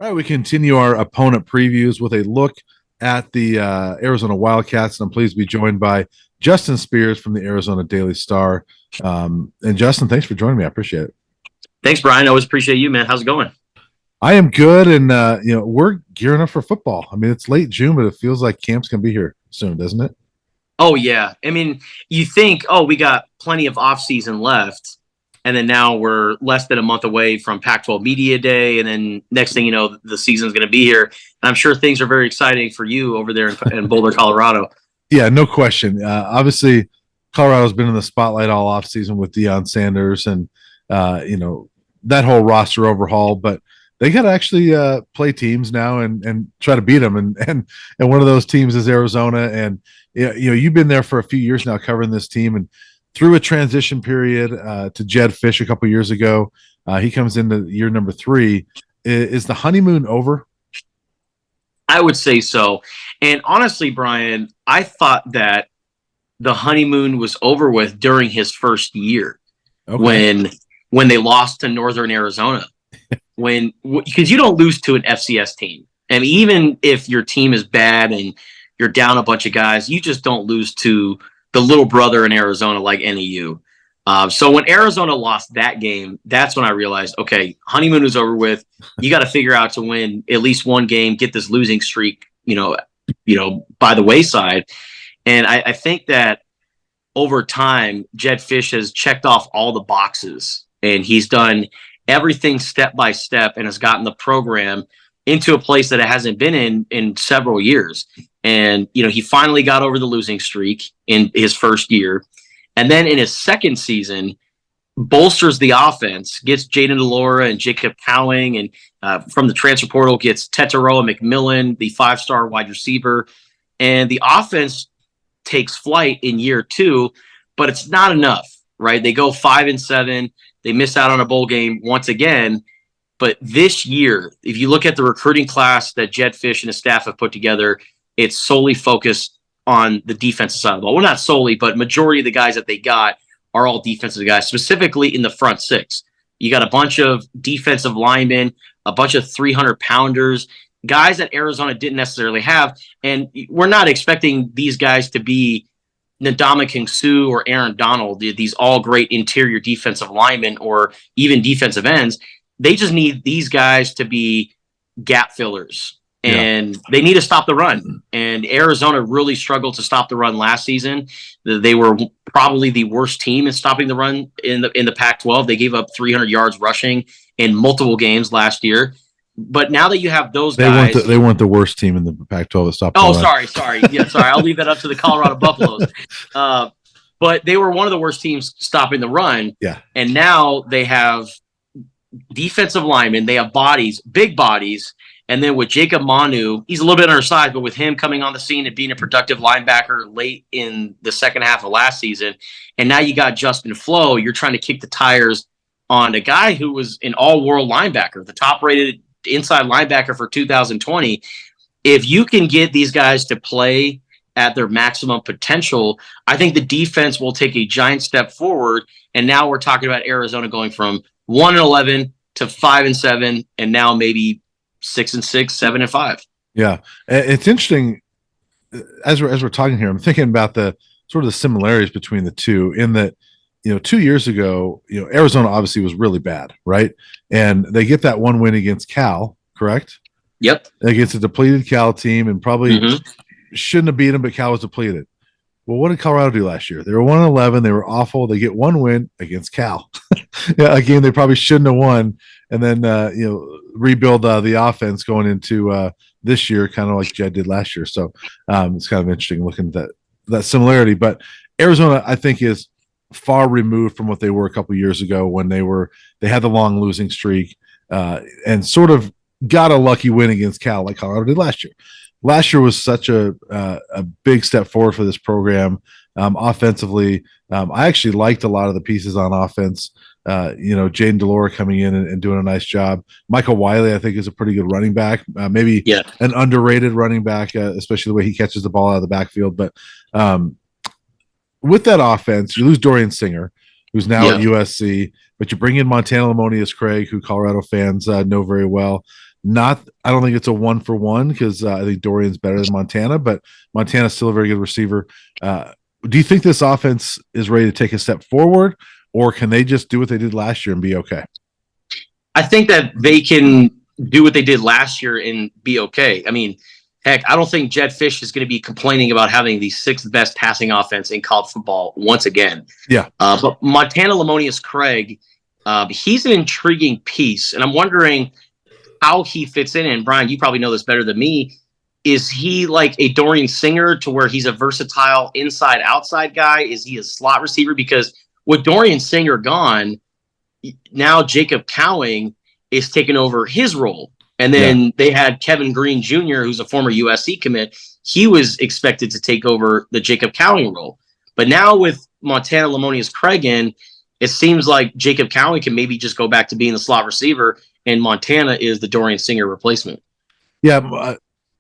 All right, we continue our opponent previews with a look at the Arizona Wildcats, and I'm pleased to be joined by Justin Spears from the Arizona Daily Star. And Justin, thanks for joining me. I appreciate it. Thanks, Brian. I always appreciate you, man. How's it going? I am good, and we're gearing up for football. I mean, it's late June, but it feels like camp's gonna be here soon, doesn't it? Oh yeah. I mean, you think, oh, we got plenty of off season left, and then now we're less than a month away from Pac-12 Media Day, and then next thing you know, the season's going to be here. And I'm sure things are very exciting for you over there in Boulder, Colorado. Yeah, no question. Obviously, Colorado's been in the spotlight all offseason with Deion Sanders and that whole roster overhaul, but they got to actually play teams now and try to beat them. And one of those teams is Arizona. And you've been there for a few years now covering this team, and through a transition period to Jed Fish a couple years ago. He comes into year number 3. Is the honeymoon over? I would say so. And honestly, Brian, I thought that the honeymoon was over with during his first year. Okay. When they lost to Northern Arizona. Because you don't lose to an FCS team. And even if your team is bad and you're down a bunch of guys, you just don't lose to the little brother in Arizona like NEU. So when Arizona lost that game, that's when I realized, okay, honeymoon is over with. You got to figure out to win at least one game, get this losing streak, by the wayside. And I think that over time, Jed Fish has checked off all the boxes, and he's done everything step by step and has gotten the program into a place that it hasn't been in several years. And, he finally got over the losing streak in his first year. And then in his second season, bolsters the offense, gets Jaden DeLora and Jacob Cowing, and from the transfer portal gets Tetaroa McMillan, the 5-star wide receiver. And the offense takes flight in year 2, but it's not enough, right? They go 5-7. They miss out on a bowl game once again. But this year, if you look at the recruiting class that Jed Fish and his staff have put together, it's solely focused on the defensive side of the ball. Well, not solely, but majority of the guys that they got are all defensive guys, specifically in the front 6. You got a bunch of defensive linemen, a bunch of 300-pounders, guys that Arizona didn't necessarily have. And we're not expecting these guys to be Ndamukong Suh or Aaron Donald, these all great interior defensive linemen or even defensive ends. They just need these guys to be gap fillers. And they need to stop the run. And Arizona really struggled to stop the run last season. They were probably the worst team in stopping the run in the Pac-12. They gave up 300 yards rushing in multiple games last year. But now that you have those guys, they weren't the worst team in the Pac-12 to stop. Oh, sorry. Yeah, sorry. I'll leave that up to the Colorado Buffaloes. But they were one of the worst teams stopping the run. Yeah. And now they have defensive linemen. They have bodies, big bodies. And then with Jacob Manu, he's a little bit undersized, but with him coming on the scene and being a productive linebacker late in the second half of last season, and now you got Justin Flo, you're trying to kick the tires on a guy who was an all-world linebacker, the top-rated inside linebacker for 2020. If you can get these guys to play at their maximum potential, I think the defense will take a giant step forward. And now we're talking about Arizona going from 1-11 to 5-7, and now maybe 6-6, 7-5. Yeah, it's interesting as we're talking here. I'm thinking about the sort of the similarities between the two. In that, 2 years ago, Arizona obviously was really bad, right? And they get that one win against Cal, correct? Yep. Against a depleted Cal team, and probably shouldn't have beat them, but Cal was depleted. Well, what did Colorado do last year? They were 1-11. They were awful. They get one win against Cal, a game they probably shouldn't have won, and then rebuild the offense going into this year, kind of like Jed did last year. So it's kind of interesting looking at that similarity. But Arizona, I think, is far removed from what they were a couple years ago when they had the long losing streak and sort of got a lucky win against Cal like Colorado did last year. Last year was such a big step forward for this program offensively. I actually liked a lot of the pieces on offense. Jaden DeLora coming in and doing a nice job. Michael Wiley, I think, is a pretty good running back. Maybe an underrated running back, especially the way he catches the ball out of the backfield. But with that offense, you lose Dorian Singer, who's now at USC, but you bring in Montana Lamonius Craig, who Colorado fans know very well. I don't think it's a 1-for-1 because I think Dorian's better than Montana, but Montana's still a very good receiver. Do you think this offense is ready to take a step forward, or can they just do what they did last year and be okay? I think that they can do what they did last year and be okay. I mean, heck, I don't think Jed Fish is going to be complaining about having the sixth best passing offense in college football once again. Yeah. But Montana Lamonius Craig, he's an intriguing piece, and I'm wondering how he fits in. And Brian, you probably know this better than me. Is he like a Dorian Singer to where he's a versatile inside-outside guy? Is he a slot receiver? Because with Dorian Singer gone, now Jacob Cowing is taking over his role. And then they had Kevin Green Jr., who's a former USC commit. He was expected to take over the Jacob Cowing role. But now with Montana Lamonius Craig in, it seems like Jacob Cowing can maybe just go back to being the slot receiver, and Montana is the Dorian Singer replacement. Yeah,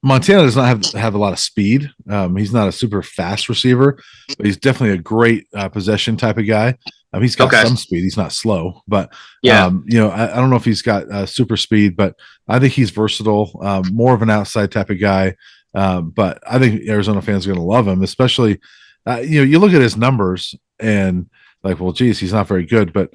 Montana does not have a lot of speed. He's not a super fast receiver, but he's definitely a great possession type of guy. He's got some speed. He's not slow, but I don't know if he's got super speed, but I think he's versatile, more of an outside type of guy. But I think Arizona fans are going to love him, especially, you look at his numbers and like, well, geez, he's not very good, but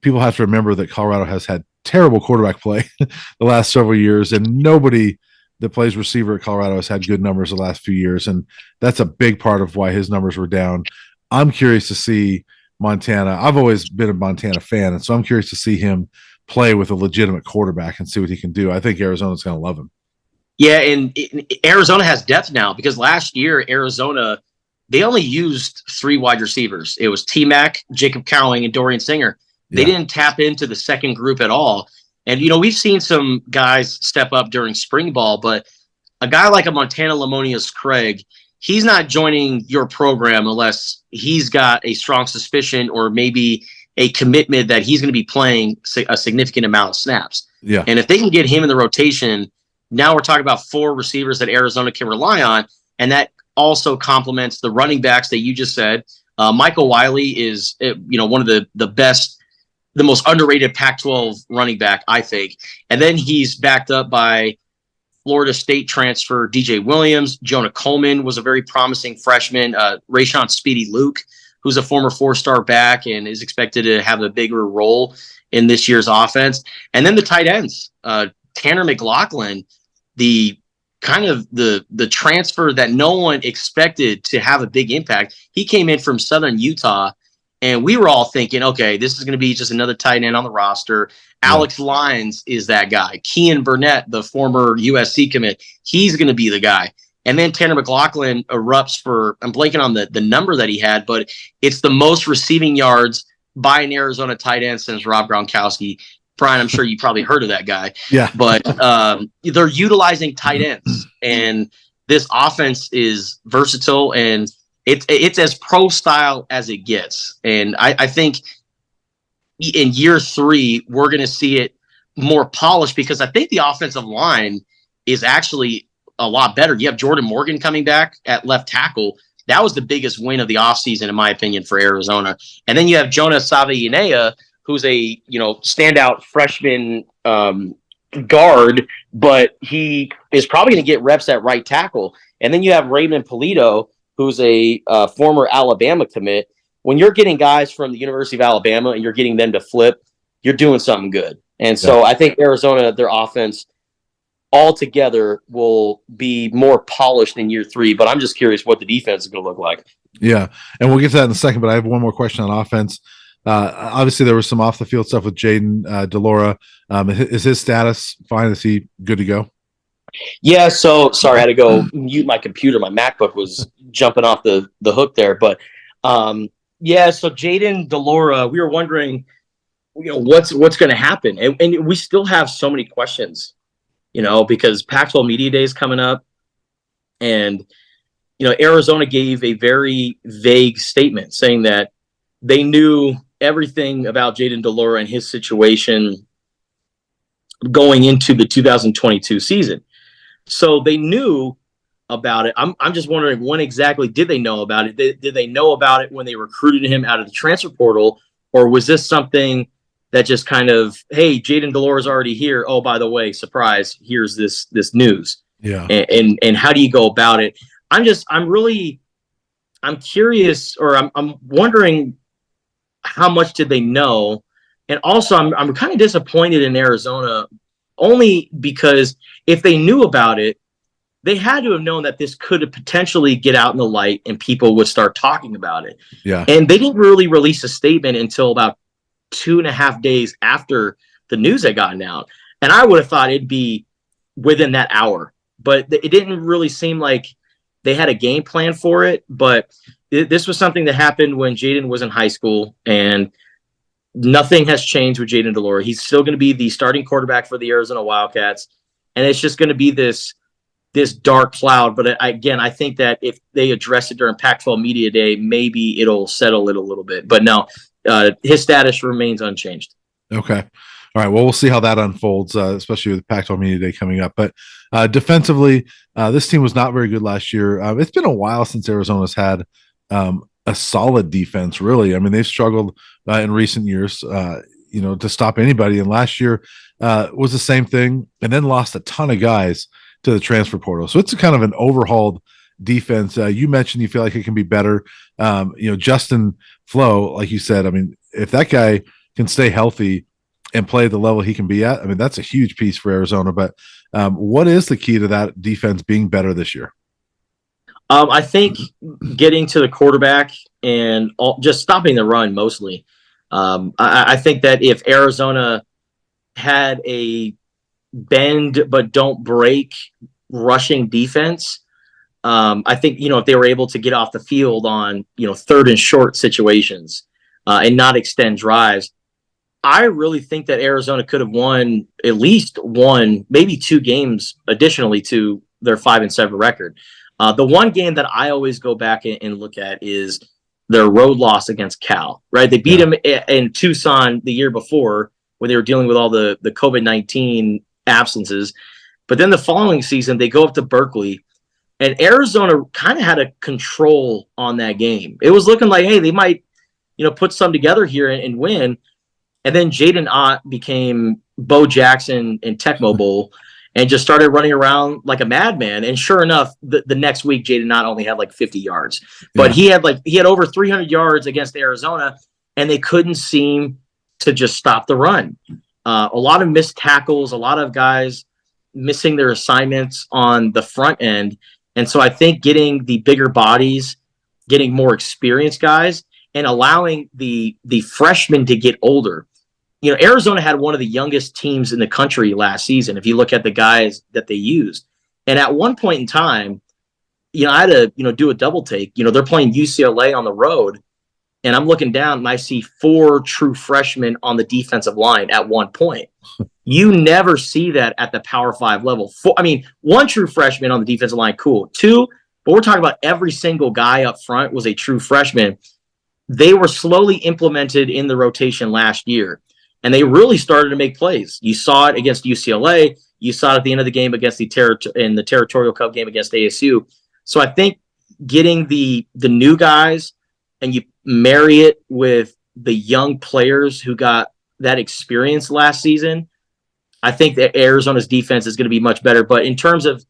people have to remember that Colorado has had terrible quarterback play the last several years, and nobody that plays receiver at Colorado has had good numbers the last few years. And that's a big part of why his numbers were down. I'm curious to see Montana. I've always been a Montana fan, and so I'm curious to see him play with a legitimate quarterback and see what he can do. I think Arizona's going to love him. Yeah, and Arizona has depth now because last year Arizona, they only used 3 wide receivers. It was T-Mac, Jacob Cowing, and Dorian Singer. They didn't tap into the second group at all. And, we've seen some guys step up during spring ball, but a guy like a Montana Lamonius Craig, he's not joining your program unless he's got a strong suspicion or maybe a commitment that he's going to be playing a significant amount of snaps. Yeah. And if they can get him in the rotation, now we're talking about 4 receivers that Arizona can rely on, and that also complements the running backs that you just said. Michael Wiley is, one of the best, the most underrated Pac-12 running back, I think. And then he's backed up by Florida State transfer DJ Williams. Jonah Coleman was a very promising freshman. Rayshon Speedy Luke, who's a former 4-star back and is expected to have a bigger role in this year's offense. And then the tight ends, Tanner McLaughlin, the transfer that no one expected to have a big impact. He came in from Southern Utah, and we were all thinking, okay, this is going to be just another tight end on the roster. Alex Lyons is that guy. Kean Burnett, the former USC commit, he's going to be the guy. And then Tanner McLaughlin erupts for, I'm blanking on the number that he had, but it's the most receiving yards by an Arizona tight end since Rob Gronkowski. Brian, I'm sure you probably heard of that guy. Yeah. But they're utilizing tight ends, and this offense is versatile, and it's as pro style as it gets. And I think in year 3, we're going to see it more polished because I think the offensive line is actually a lot better. You have Jordan Morgan coming back at left tackle. That was the biggest win of the offseason, in my opinion, for Arizona. And then you have Jonah Savianea, who's a standout freshman guard, but he is probably going to get reps at right tackle. And then you have Raymond Polito, who's a former Alabama commit. When you're getting guys from the University of Alabama and you're getting them to flip, you're doing something good. And so I think Arizona, their offense altogether will be more polished in year 3, but I'm just curious what the defense is going to look like. Yeah, and we'll get to that in a second, but I have one more question on offense. Obviously, there was some off-the-field stuff with Jaden DeLora. Is his status fine? Is he good to go? Yeah, so sorry, I had to go mute my computer. My MacBook was jumping off the hook there. But, so Jaden DeLora, we were wondering, what's going to happen. And we still have so many questions, because Pac-12 Media Day is coming up. And, Arizona gave a very vague statement saying that they knew everything about Jaden DeLora and his situation going into the 2022 season. So they knew about it. I'm just wondering, when exactly did they know about it? Did they know about it when they recruited him out of the transfer portal, or was this something that just kind of, hey, Jaden Delores already here. Oh, by the way, surprise, here's this news. Yeah. And how do you go about it? I'm curious, or I'm wondering how much did they know? And also I'm kind of disappointed in Arizona, only because if they knew about it, they had to have known that this could potentially get out in the light and people would start talking about it. Yeah. And they didn't really release a statement until about 2.5 days after the news had gotten out. And I would have thought it'd be within that hour, but it didn't really seem like they had a game plan for it. But this was something that happened when Jaden was in high school, and nothing has changed with Jaden Delore. He's still going to be the starting quarterback for the Arizona Wildcats. And it's just going to be this dark cloud. But again, I think that if they address it during Pac-12 Media Day, maybe it'll settle it a little bit. But no, his status remains unchanged. Okay. All right. Well, we'll see how that unfolds, especially with Pac-12 Media Day coming up. But defensively, this team was not very good last year. It's been a while since Arizona's had a solid defense, really. I mean, they've struggled in recent years, to stop anybody. And last year was the same thing, and then lost a ton of guys to the transfer portal. So it's a kind of an overhauled defense. You mentioned you feel like it can be better. Justin Flo, like you said, I mean, if that guy can stay healthy and play at the level he can be at, I mean, that's a huge piece for Arizona. But what is the key to that defense being better this year? I think getting to the quarterback and just stopping the run mostly. I think that if Arizona had a bend but don't break rushing defense, I think, if they were able to get off the field on, third and short situations and not extend drives, I really think that Arizona could have won at least one, maybe two games additionally to their 5-7 record. The one game that I always go back and look at is their road loss against Cal, right? They beat them in Tucson the year before when they were dealing with all the COVID-19 absences. But then the following season, they go up to Berkeley, and Arizona kind of had a control on that game. It was looking like, hey, they might, put some together here and win. And then Jaden Ott became Bo Jackson in Tecmo Bowl and just started running around like a madman. And sure enough, the next week, Jaden Ott only had like 50 yards. But he had over 300 yards against Arizona, and they couldn't seem to just stop the run. A lot of missed tackles, a lot of guys missing their assignments on the front end. And so I think getting the bigger bodies, getting more experienced guys, and allowing the freshmen to get older. Arizona had one of the youngest teams in the country last season, if you look at the guys that they used. And at one point in time, I had to, do a double take. They're playing UCLA on the road, and I'm looking down and I see 4 true freshmen on the defensive line at one point. You never see that at the Power 5 level. 1 true freshman on the defensive line, cool. 2, but we're talking about every single guy up front was a true freshman. They were slowly implemented in the rotation last year, and they really started to make plays. You saw it against UCLA. You saw it at the end of the game against the Territorial Cup game against ASU. So I think getting the new guys and you marry it with the young players who got that experience last season, I think that Arizona's defense is going to be much better. But in terms of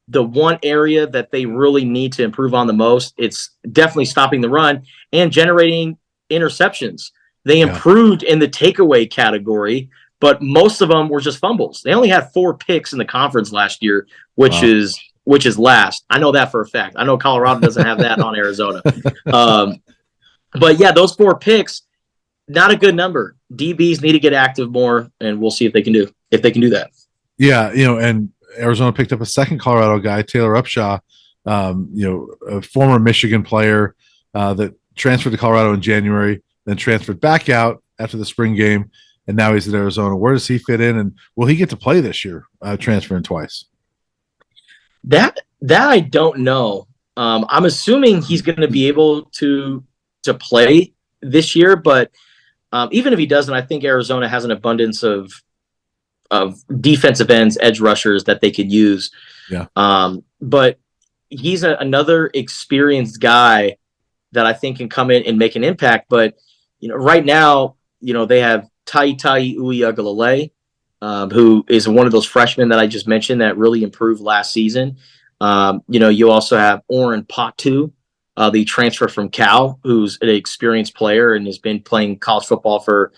the one area that they really need to improve on the most, it's definitely stopping the run and generating interceptions. They improved in the takeaway category, but most of them were just fumbles. They only had 4 picks in the conference last year, which is last. I know that for a fact. I know Colorado doesn't have that on Arizona. But yeah, those 4 picks, not a good number. DBs need to get active more, and we'll see if they can do that. Yeah, and Arizona picked up a second Colorado guy, Taylor Upshaw, a former Michigan player that transferred to Colorado in January, then transferred back out after the spring game, and now he's at Arizona. Where does he fit in, and will he get to play this year, transferring twice? That I don't know. I'm assuming he's going to be able to play this year, but even if he doesn't, I think Arizona has an abundance of defensive ends, edge rushers that they could use. Yeah. But he's another experienced guy that I think can come in and make an impact. But right now, they have Tai Uiagalelei, who is one of those freshmen that I just mentioned that really improved last season. You also have Oren Patu, the transfer from Cal, who's an experienced player and has been playing college football for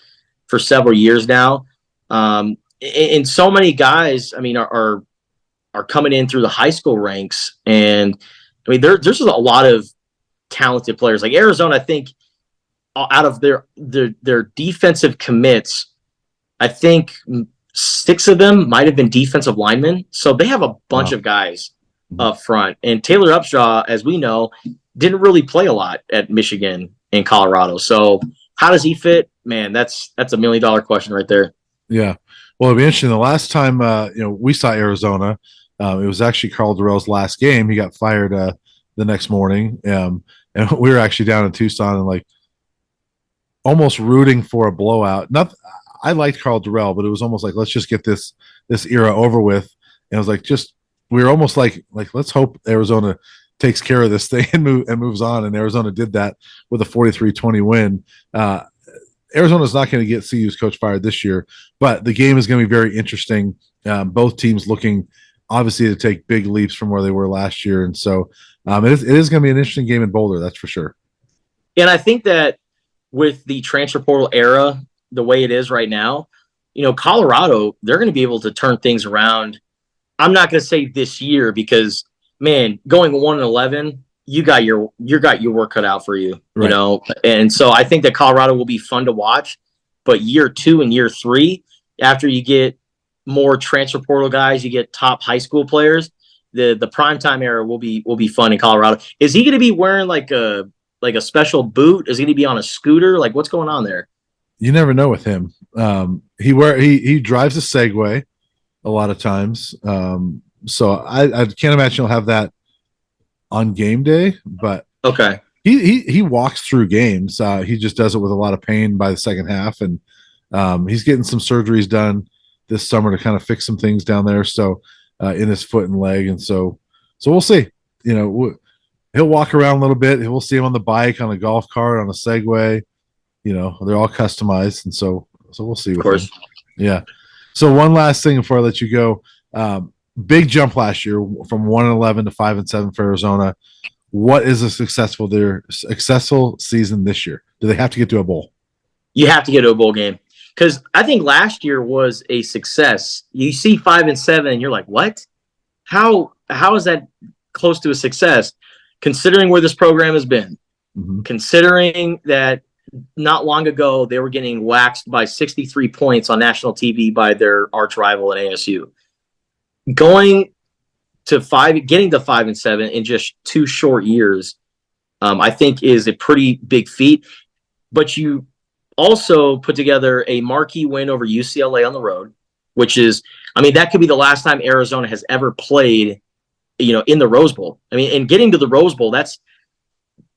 several years now. And so many guys, I mean, are coming in through the high school ranks, and I mean, there's just a lot of talented players. Like Arizona, I think out of their defensive commits, I think 6 of them might have been defensive linemen. So they have a bunch of guys up front. And Taylor Upshaw, as we know, didn't really play a lot at Michigan and Colorado. So how does he fit? Man, that's $1 million question right there. Yeah. Well, it'll be interesting. The last time we saw Arizona, it was actually Carl Durrell's last game. He got fired the next morning. And we were actually down in Tucson and like almost rooting for a blowout. I liked Carl Durrell, but it was almost like, let's just get this era over with. And it was like, we were almost like let's hope Arizona takes care of this thing and moves on. And Arizona did that with a 43-20 win. Arizona's not going to get CU's coach fired this year, but the game is going to be very interesting. Both teams looking obviously to take big leaps from where they were last year. And so it is going to be an interesting game in Boulder. That's for sure. And I think that with the transfer portal era, the way it is right now, Colorado, they're going to be able to turn things around. I'm not going to say this year because, man, going 1-11, you got your work cut out for you, right. And so I think that Colorado will be fun to watch. But year 2 and year 3, after you get more transfer portal guys, you get top high school players, the primetime era will be fun in Colorado. Is he going to be wearing like a special boot? Is he going to be on a scooter? Like, what's going on there? You never know with him. He drives a Segway a lot of times. So I can't imagine he'll have that on game day, but okay. He walks through games. He just does it with a lot of pain by the second half, and he's getting some surgeries done this summer to kind of fix some things down there. So in his foot and leg, and so we'll see. He'll walk around a little bit. We'll see him on the bike, on a golf cart, on a Segway. They're all customized, and so we'll see. Of course, yeah. So one last thing before I let you go. Big jump last year from 1-11 to 5-7 for Arizona. What is a successful season this year? Do they have to get to a bowl? You have to get to a bowl game because I think last year was a success. You see 5-7, and you're like, what? How is that close to a success? Considering where this program has been, considering that not long ago they were getting waxed by 63 points on national TV by their arch rival at ASU. Getting to 5-7 in just 2 short years, I think is a pretty big feat. But you also put together a marquee win over UCLA on the road, which is, I mean, that could be the last time Arizona has ever played, in the Rose Bowl. I mean, and getting to the Rose Bowl, that's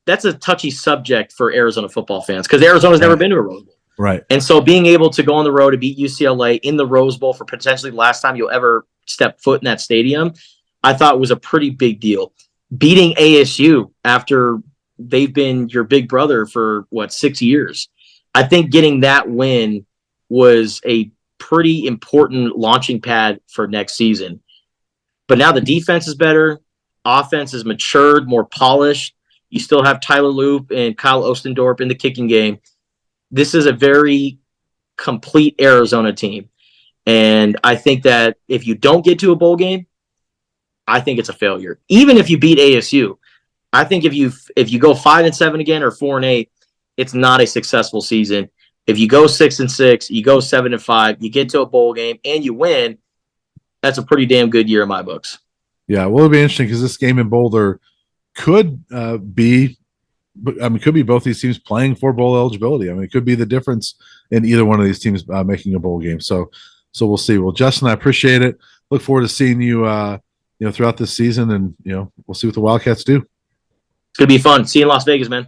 a touchy subject for Arizona football fans because Arizona's never been to a Rose Bowl. Right. And so being able to go on the road to beat UCLA in the Rose Bowl for potentially the last time you'll ever step foot in that stadium, I thought was a pretty big deal. Beating ASU after they've been your big brother for 6 years. I think getting that win was a pretty important launching pad for next season. But now the defense is better. Offense is matured, more polished. You still have Tyler Loop and Kyle Ostendorp in the kicking game. This is a very complete Arizona team. And I think that if you don't get to a bowl game, I think it's a failure. Even if you beat ASU, I think if you go 5-7 again or 4-8, it's not a successful season. If you go 6-6, you go 7-5, you get to a bowl game and you win, that's a pretty damn good year in my books. Yeah, well, it'll be interesting because this game in Boulder could be both these teams playing for bowl eligibility. I mean, it could be the difference in either one of these teams making a bowl game. So we'll see. Well, Justin, I appreciate it. Look forward to seeing you, throughout this season, and we'll see what the Wildcats do. It's gonna be fun. See you in Las Vegas, man.